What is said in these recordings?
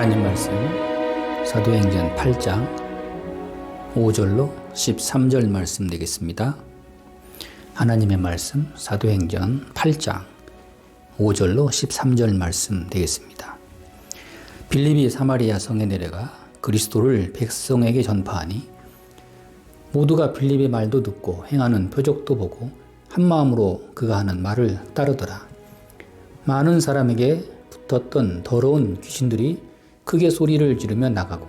하나님 말씀 사도행전 8장 5절로 13절 말씀 되겠습니다. 하나님의 말씀 사도행전 8장 5절로 13절 말씀 되겠습니다. 빌립이 사마리아 성에 내려가 그리스도를 백성에게 전파하니 모두가 빌립의 말도 듣고 행하는 표적도 보고 한마음으로 그가 하는 말을 따르더라. 많은 사람에게 붙었던 더러운 귀신들이 크게 소리를 지르며 나가고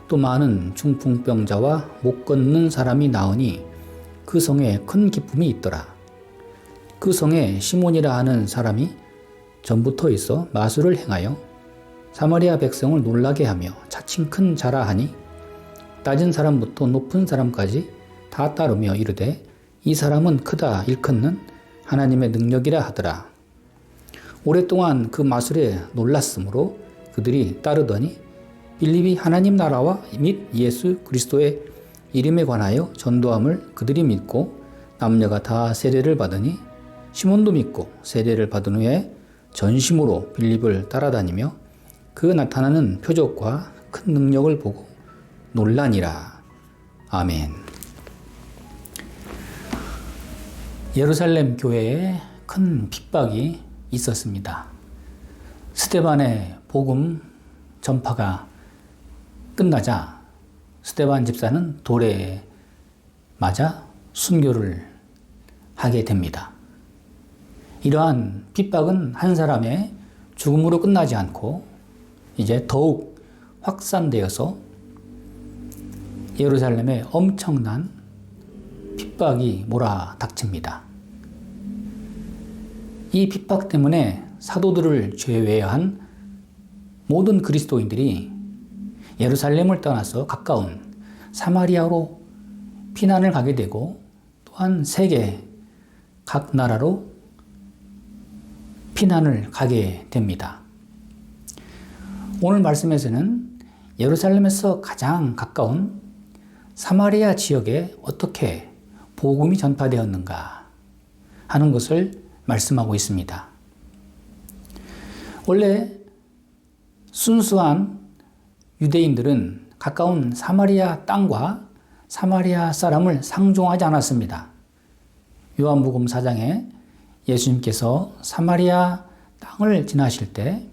또 많은 중풍병자와 못 걷는 사람이 나으니 그 성에 큰 기쁨이 있더라. 그 성에 시몬이라 하는 사람이 전부터 있어 마술을 행하여 사마리아 백성을 놀라게 하며 차츰 큰 자라하니 낮은 사람부터 높은 사람까지 다 따르며 이르되 이 사람은 크다 일컫는 하나님의 능력이라 하더라. 오랫동안 그 마술에 놀랐으므로 그들이 따르더니 빌립이 하나님 나라와 및 예수 그리스도의 이름에 관하여 전도함을 그들이 믿고 남녀가 다 세례를 받으니 시몬도 믿고 세례를 받은 후에 전심으로 빌립을 따라다니며 그 나타나는 표적과 큰 능력을 보고 놀라니라. 아멘. 예루살렘 교회에 큰 핍박이 있었습니다. 스데반의 복음 전파가 끝나자 스데반 집사는 돌에 맞아 순교를 하게 됩니다. 이러한 핍박은 한 사람의 죽음으로 끝나지 않고 이제 더욱 확산되어서 예루살렘에 엄청난 핍박이 몰아닥칩니다. 이 핍박 때문에 사도들을 제외한 모든 그리스도인들이 예루살렘을 떠나서 가까운 사마리아로 피난을 가게 되고 또한 세계 각 나라로 피난을 가게 됩니다. 오늘 말씀에서는 예루살렘에서 가장 가까운 사마리아 지역에 어떻게 복음이 전파되었는가 하는 것을 말씀하고 있습니다. 원래 순수한 유대인들은 가까운 사마리아 땅과 사마리아 사람을 상종하지 않았습니다. 요한복음 4장에 예수님께서 사마리아 땅을 지나실 때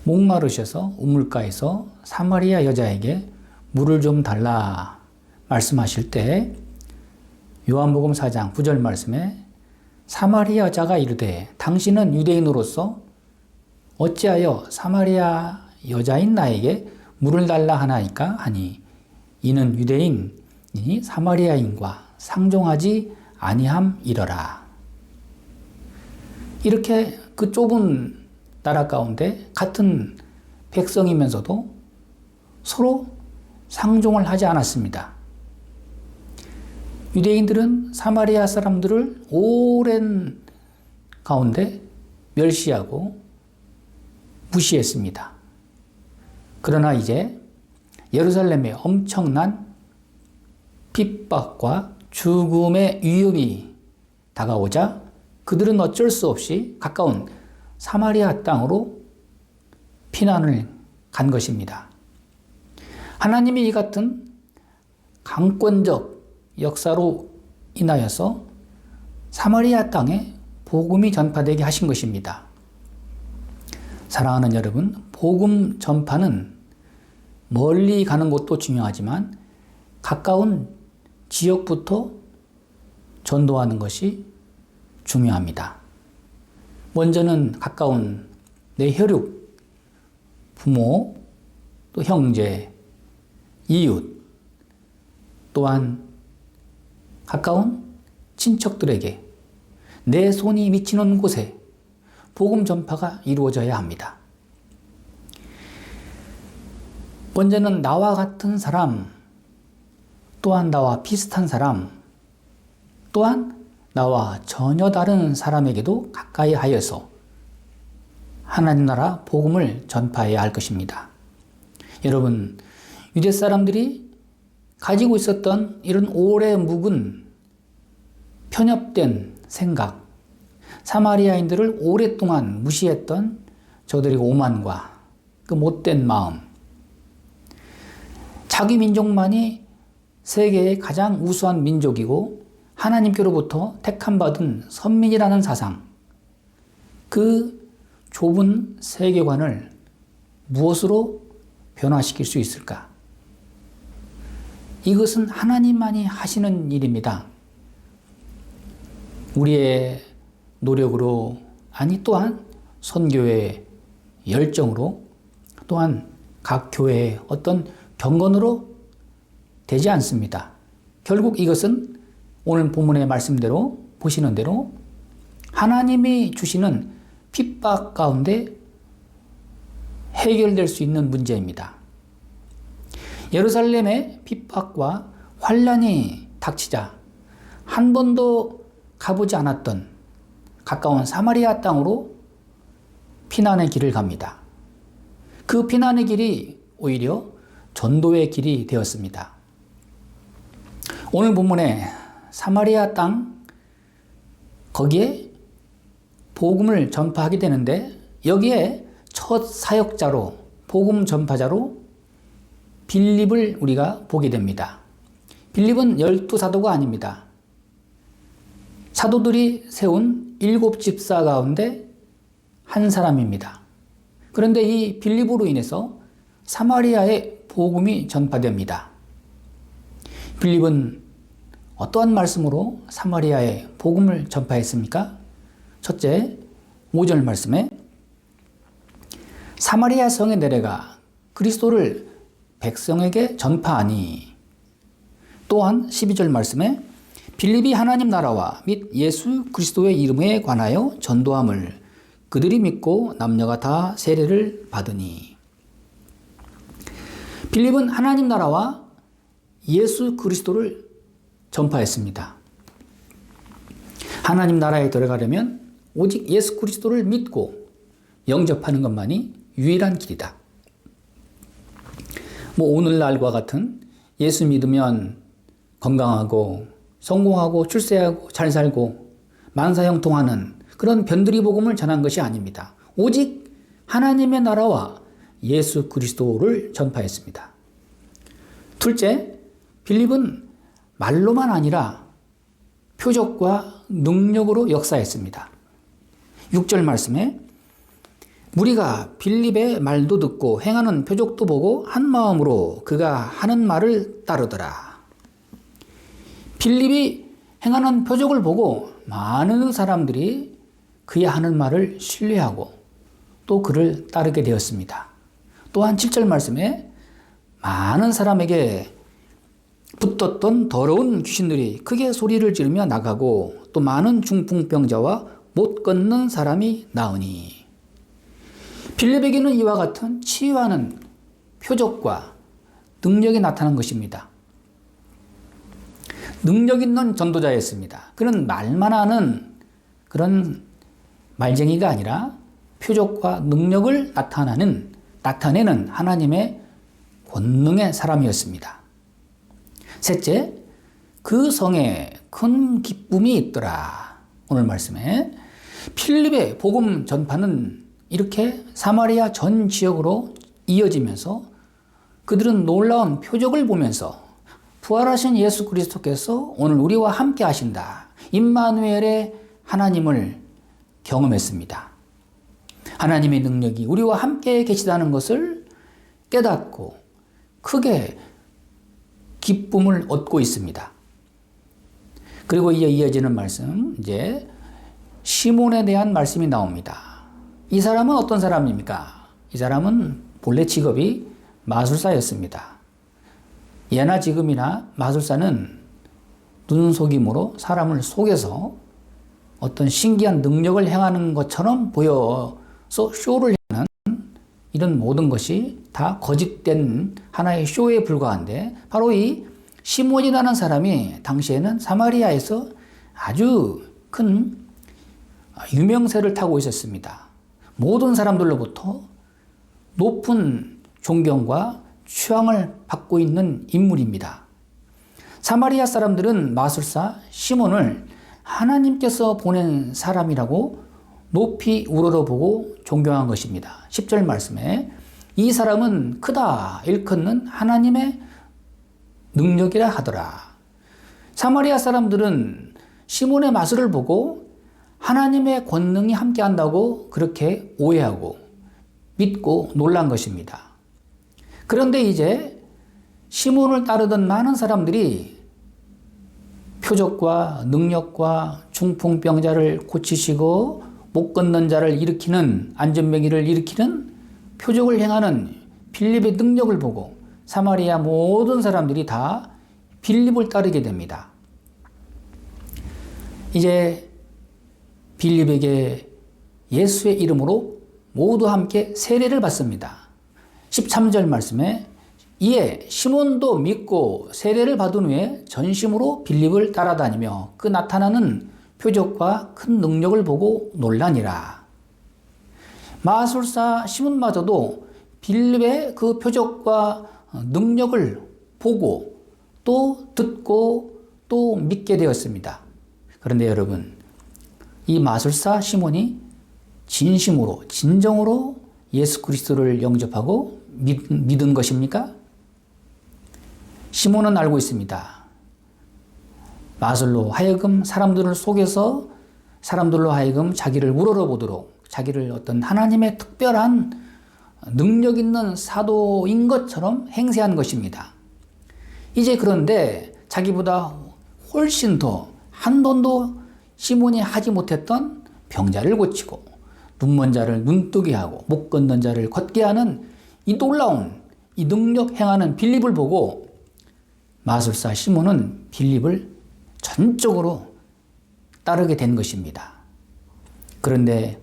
목마르셔서 우물가에서 사마리아 여자에게 물을 좀 달라 말씀하실 때 요한복음 4장 9절 말씀에 사마리아 여자가 이르되 당신은 유대인으로서 어찌하여 사마리아 여자인 나에게 물을 달라 하나이까 하니 이는 유대인이 사마리아인과 상종하지 아니함이러라. 이렇게 그 좁은 나라 가운데 같은 백성이면서도 서로 상종을 하지 않았습니다. 유대인들은 사마리아 사람들을 오랜 가운데 멸시하고 무시했습니다. 그러나 이제 예루살렘에 엄청난 핍박과 죽음의 위협이 다가오자 그들은 어쩔 수 없이 가까운 사마리아 땅으로 피난을 간 것입니다. 하나님이 이 같은 강권적 역사로 인하여서 사마리아 땅에 복음이 전파되게 하신 것입니다. 사랑하는 여러분, 복음 전파는 멀리 가는 것도 중요하지만 가까운 지역부터 전도하는 것이 중요합니다. 먼저는 가까운 내 혈육, 부모, 또 형제, 이웃, 또한 가까운 친척들에게 내 손이 미치는 곳에 복음 전파가 이루어져야 합니다. 먼저는 나와 같은 사람, 또한 나와 비슷한 사람, 또한 나와 전혀 다른 사람에게도 가까이 하여서 하나님 나라 복음을 전파해야 할 것입니다. 여러분, 유대 사람들이 가지고 있었던 이런 오래 묵은 편협된 생각, 사마리아인들을 오랫동안 무시했던 저들의 오만과 그 못된 마음, 자기 민족만이 세계의 가장 우수한 민족이고 하나님께로부터 택함받은 선민이라는 사상, 그 좁은 세계관을 무엇으로 변화시킬 수 있을까? 이것은 하나님만이 하시는 일입니다. 우리의 노력으로, 아니 또한 선교의 열정으로, 또한 각 교회의 어떤 경건으로 되지 않습니다. 결국 이것은 오늘 본문의 말씀대로, 보시는 대로 하나님이 주시는 핍박 가운데 해결될 수 있는 문제입니다. 예루살렘의 핍박과 환란이 닥치자 한 번도 가보지 않았던 가까운 사마리아 땅으로 피난의 길을 갑니다. 그 피난의 길이 오히려 전도의 길이 되었습니다. 오늘 본문에 사마리아 땅, 거기에 복음을 전파하게 되는데 여기에 첫 사역자로, 복음 전파자로 빌립을 우리가 보게 됩니다. 빌립은 12사도가 아닙니다. 사도들이 세운 7집사 가운데 한 사람입니다. 그런데 이 빌립으로 인해서 사마리아에 복음이 전파됩니다. 빌립은 어떠한 말씀으로 사마리아에 복음을 전파했습니까? 첫째, 5절 말씀에 사마리아 성에 내려가 그리스도를 백성에게 전파하니, 또한 12절 말씀에 빌립이 하나님 나라와 및 예수 그리스도의 이름에 관하여 전도함을 그들이 믿고 남녀가 다 세례를 받으니. 빌립은 하나님 나라와 예수 그리스도를 전파했습니다. 하나님 나라에 들어가려면 오직 예수 그리스도를 믿고 영접하는 것만이 유일한 길이다. 오늘날과 같은 예수 믿으면 건강하고 성공하고 출세하고 잘 살고 만사형통하는 그런 변두리 복음을 전한 것이 아닙니다. 오직 하나님의 나라와 예수 그리스도를 전파했습니다. 둘째, 빌립은 말로만 아니라 표적과 능력으로 역사했습니다. 6절 말씀에 무리가 빌립의 말도 듣고 행하는 표적도 보고 한 마음으로 그가 하는 말을 따르더라. 빌립이 행하는 표적을 보고 많은 사람들이 그의 하는 말을 신뢰하고 또 그를 따르게 되었습니다. 또한 7절 말씀에 많은 사람에게 붙었던 더러운 귀신들이 크게 소리를 지르며 나가고 또 많은 중풍병자와 못 걷는 사람이 나으니. 빌립에게는 이와 같은 치유하는 표적과 능력이 나타난 것입니다. 능력 있는 전도자였습니다. 그는 말만 하는 그런 말쟁이가 아니라 표적과 능력을 나타내는 하나님의 권능의 사람이었습니다. 셋째, 그 성에 큰 기쁨이 있더라. 오늘 말씀에 필립의 복음 전파는 이렇게 사마리아 전 지역으로 이어지면서 그들은 놀라운 표적을 보면서 부활하신 예수 그리스도께서 오늘 우리와 함께 하신다, 임마누엘의 하나님을 경험했습니다. 하나님의 능력이 우리와 함께 계시다는 것을 깨닫고 크게 기쁨을 얻고 있습니다. 그리고 이어지는 말씀, 이제 시몬에 대한 말씀이 나옵니다. 이 사람은 어떤 사람입니까? 이 사람은 본래 직업이 마술사였습니다. 예나 지금이나 마술사는 눈속임으로 사람을 속여서 어떤 신기한 능력을 행하는 것처럼 보여서 쇼를 하는 이런 모든 것이 다 거짓된 하나의 쇼에 불과한데, 바로 이 시몬이라는 사람이 당시에는 사마리아에서 아주 큰 유명세를 타고 있었습니다. 모든 사람들로부터 높은 존경과 추앙을 받고 있는 인물입니다. 사마리아 사람들은 마술사 시몬을 하나님께서 보낸 사람이라고 높이 우러러보고 존경한 것입니다. 10절 말씀에 이 사람은 크다 일컫는 하나님의 능력이라 하더라. 사마리아 사람들은 시몬의 마술을 보고 하나님의 권능이 함께한다고 그렇게 오해하고 믿고 놀란 것입니다. 그런데 이제 시몬을 따르던 많은 사람들이 표적과 능력과 중풍병자를 고치시고 못 걷는 자를 일으키는 안전병이를 일으키는 표적을 행하는 빌립의 능력을 보고 사마리아 모든 사람들이 다 빌립을 따르게 됩니다. 이제 빌립에게 예수의 이름으로 모두 함께 세례를 받습니다. 13절 말씀에 이에 시몬도 믿고 세례를 받은 후에 전심으로 빌립을 따라다니며 그 나타나는 표적과 큰 능력을 보고 놀라니라. 마술사 시몬마저도 빌립의 그 표적과 능력을 보고 또 듣고 또 믿게 되었습니다. 그런데 여러분, 이 마술사 시몬이 진심으로 진정으로 예수 그리스도를 영접하고 믿은 것입니까? 시몬은 알고 있습니다. 마술로 하여금 사람들을 속여서 사람들로 하여금 자기를 우러러보도록 자기를 어떤 하나님의 특별한 능력 있는 사도인 것처럼 행세한 것입니다. 이제 그런데 자기보다 훨씬 더 한 번도 시몬이 하지 못했던 병자를 고치고 눈먼 자를 눈뜨게 하고 못 걷는 자를 걷게 하는 이 놀라운 이 능력 행하는 빌립을 보고 마술사 시몬은 빌립을 전적으로 따르게 된 것입니다. 그런데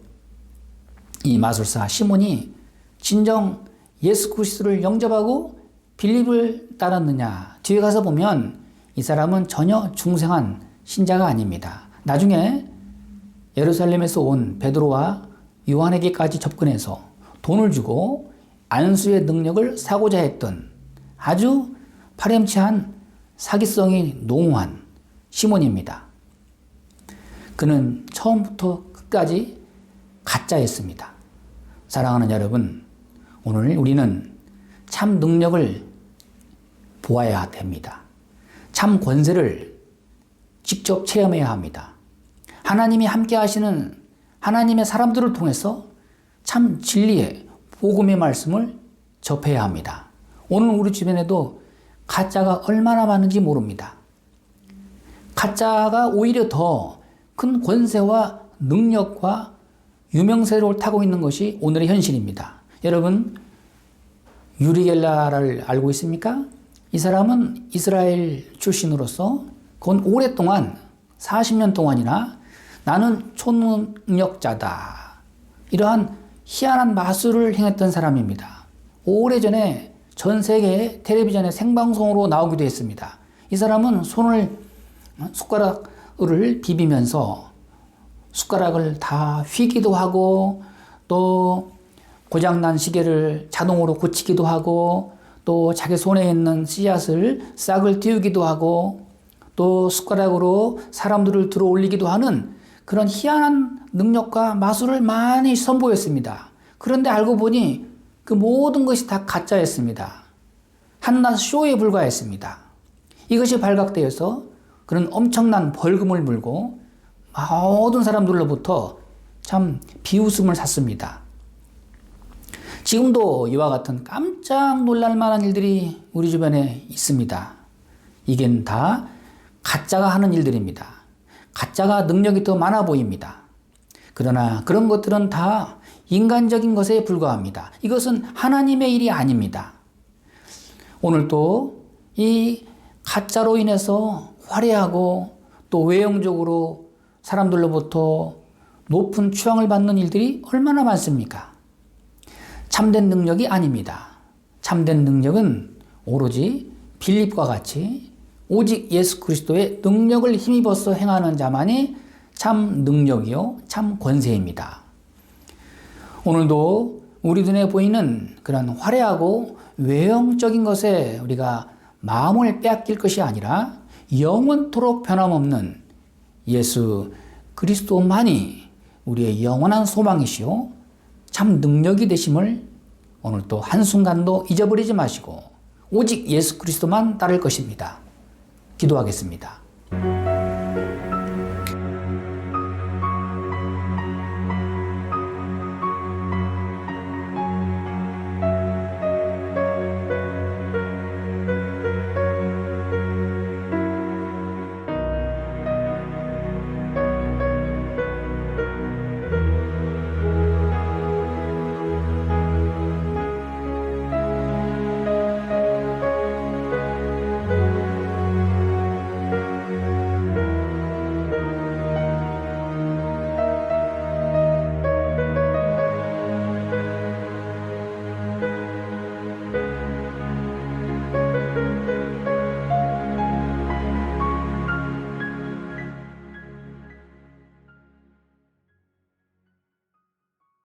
이 마술사 시몬이 진정 예수 그리스도를 영접하고 빌립을 따랐느냐? 뒤에 가서 보면 이 사람은 전혀 중생한 신자가 아닙니다. 나중에 예루살렘에서 온 베드로와 요한에게까지 접근해서 돈을 주고 안수의 능력을 사고자 했던 아주 파렴치한 사기성이 농후한 시몬입니다. 그는 처음부터 끝까지 가짜였습니다. 사랑하는 여러분, 오늘 우리는 참 능력을 보아야 됩니다. 참 권세를 직접 체험해야 합니다. 하나님이 함께 하시는 하나님의 사람들을 통해서 참 진리의 복음의 말씀을 접해야 합니다. 오늘 우리 주변에도 가짜가 얼마나 많은지 모릅니다. 가짜가 오히려 더 큰 권세와 능력과 유명세를 타고 있는 것이 오늘의 현실입니다. 여러분, 유리겔라를 알고 있습니까? 이 사람은 이스라엘 출신으로서 건 오랫동안 40년 동안이나 나는 초능력자다. 이러한 희한한 마술을 행했던 사람입니다. 오래전에 전 세계 텔레비전의 생방송으로 나오기도 했습니다. 이 사람은 숟가락을 비비면서 숟가락을 다 휘기도 하고 또 고장난 시계를 자동으로 고치기도 하고 또 자기 손에 있는 씨앗을 싹을 틔우기도 하고 또 숟가락으로 사람들을 들어 올리기도 하는 그런 희한한 능력과 마술을 많이 선보였습니다. 그런데 알고 보니 그 모든 것이 다 가짜였습니다. 한낱 쇼에 불과했습니다. 이것이 발각되어서 그런 엄청난 벌금을 물고 모든 사람들로부터 참 비웃음을 샀습니다. 지금도 이와 같은 깜짝 놀랄 만한 일들이 우리 주변에 있습니다. 이겐 다 가짜가 하는 일들입니다. 가짜가 능력이 더 많아 보입니다. 그러나 그런 것들은 다 인간적인 것에 불과합니다. 이것은 하나님의 일이 아닙니다. 오늘도 이 가짜로 인해서 화려하고 또 외형적으로 사람들로부터 높은 추앙을 받는 일들이 얼마나 많습니까? 참된 능력이 아닙니다. 참된 능력은 오로지 빌립과 같이 오직 예수 그리스도의 능력을 힘입어서 행하는 자만이 참 능력이요, 참 권세입니다. 오늘도 우리 눈에 보이는 그런 화려하고 외형적인 것에 우리가 마음을 빼앗길 것이 아니라 영원토록 변함없는 예수 그리스도만이 우리의 영원한 소망이시요 참 능력이 되심을 오늘 또 한순간도 잊어버리지 마시고 오직 예수 그리스도만 따를 것입니다. 기도하겠습니다.